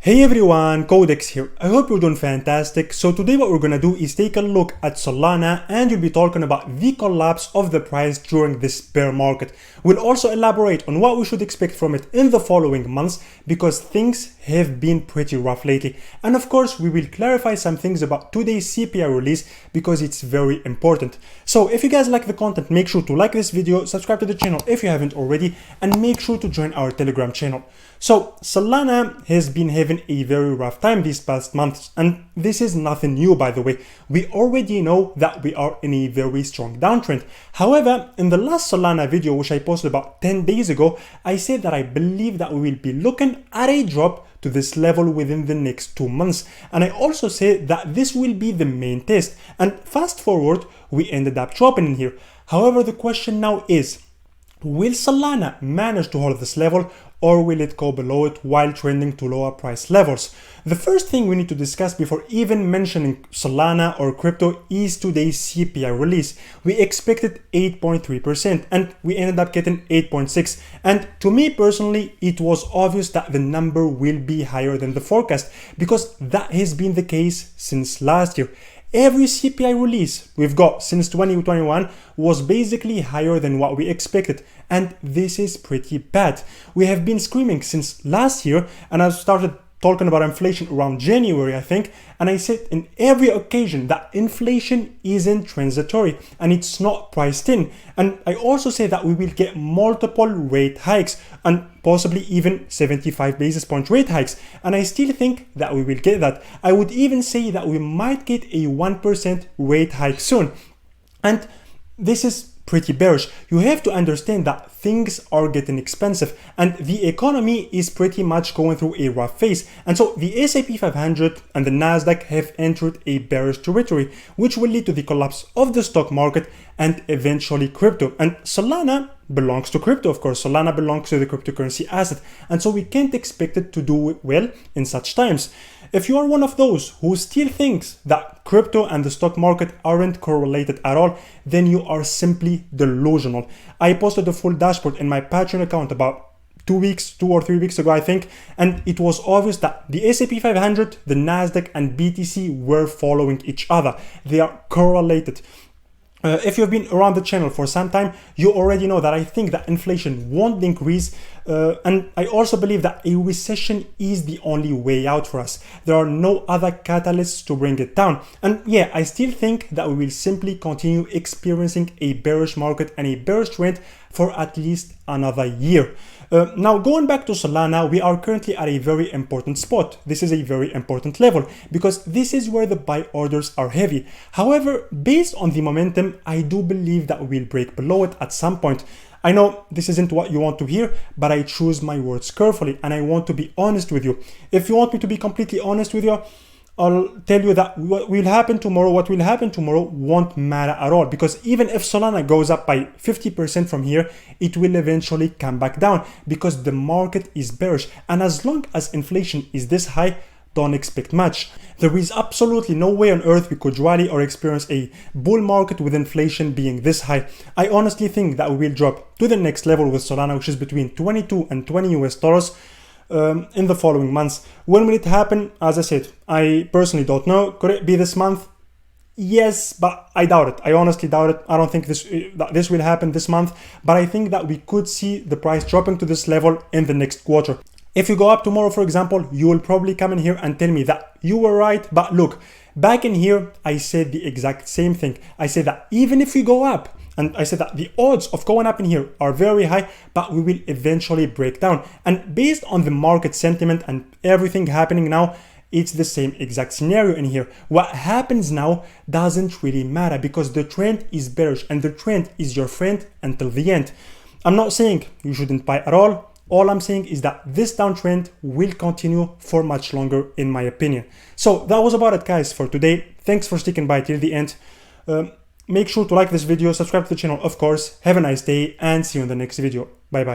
Hey everyone, Codex here. I hope you're doing fantastic. So today what we're gonna do is take a look at Solana and we'll be talking about the collapse of the price during this bear market. We'll also elaborate on what we should expect from it in the following months because things have been pretty rough lately. And of course, we will clarify some things about today's CPI release because it's very important. So if you guys like the content, make sure to like this video, subscribe to the channel if you haven't already, and make sure to join our Telegram channel. So Solana has been having a very rough time these past months, and this is nothing new, by the way. We already know that we are in a very strong downtrend. However, in the last Solana video, which I posted about 10 days ago, I said that I believe that we will be looking at a drop to this level within the next 2 months. And I also said that this will be the main test. And fast forward, we ended up dropping in here. However, the question now is, will Solana manage to hold this level, or will it go below it while trending to lower price levels? The first thing we need to discuss before even mentioning Solana or crypto is today's CPI release. We expected 8.3% and we ended up getting 8.6%. And to me personally, it was obvious that the number will be higher than the forecast because that has been the case since last year. Every CPI release we've got since 2021 was basically higher than what we expected, and this is pretty bad. We have been screaming since last year, and I started talking about inflation around January, I think, and I said in every occasion that inflation isn't transitory and it's not priced in. And I also say that we will get multiple rate hikes and possibly even 75 basis point rate hikes. And I still think that we will get that. I would even say that we might get a 1% rate hike soon. And this is pretty bearish. You have to understand that things are getting expensive and the economy is pretty much going through a rough phase. And so the S&P 500 and the Nasdaq have entered a bearish territory, which will lead to the collapse of the stock market and eventually crypto. And Solana belongs to crypto, of course. Solana belongs to the cryptocurrency asset. And so we can't expect it to do well in such times. If you are one of those who still thinks that crypto and the stock market aren't correlated at all, then you are simply delusional. I posted a full dashboard in my Patreon account about 2 or 3 weeks ago, I think, and it was obvious that the S&P 500, the Nasdaq, and BTC were following each other. They are correlated. If you've been around the channel for some time, you already know that I think that inflation won't increase, and I also believe that a recession is the only way out for us. There are no other catalysts to bring it down. And yeah, I still think that we will simply continue experiencing a bearish market and a bearish trend for at least another year. Now, going back to Solana, we are currently at a very important spot. This is a very important level because this is where the buy orders are heavy. However, based on the momentum, I do believe that we'll break below it at some point. I know this isn't what you want to hear, but I choose my words carefully and I want to be honest with you. If you want me to be completely honest with you, I'll tell you that what will happen tomorrow won't matter at all, because even if Solana goes up by 50% from here, it will eventually come back down because the market is bearish. And as long as inflation is this high, don't expect much. There is absolutely no way on earth we could rally or experience a bull market with inflation being this high. I honestly think that we will drop to the next level with Solana, which is between 22 and 20 US dollars. In the following months. When will it happen? As I said, I personally don't know. Could it be this month? Yes, but I doubt it. I honestly doubt it. I don't think this will happen this month, but I think that we could see the price dropping to this level in the next quarter. If you go up tomorrow, for example, you will probably come in here and tell me that you were right, but look, back in here, I said the exact same thing. I said that even if we go up, and I said that the odds of going up in here are very high, but we will eventually break down. And based on the market sentiment and everything happening now, it's the same exact scenario in here. What happens now doesn't really matter because the trend is bearish and the trend is your friend until the end. I'm not saying you shouldn't buy at all. All I'm saying is that this downtrend will continue for much longer, in my opinion. So that was about it, guys, for today. Thanks for sticking by till the end. Make sure to like this video, subscribe to the channel, of course. Have a nice day and see you in the next video. Bye bye.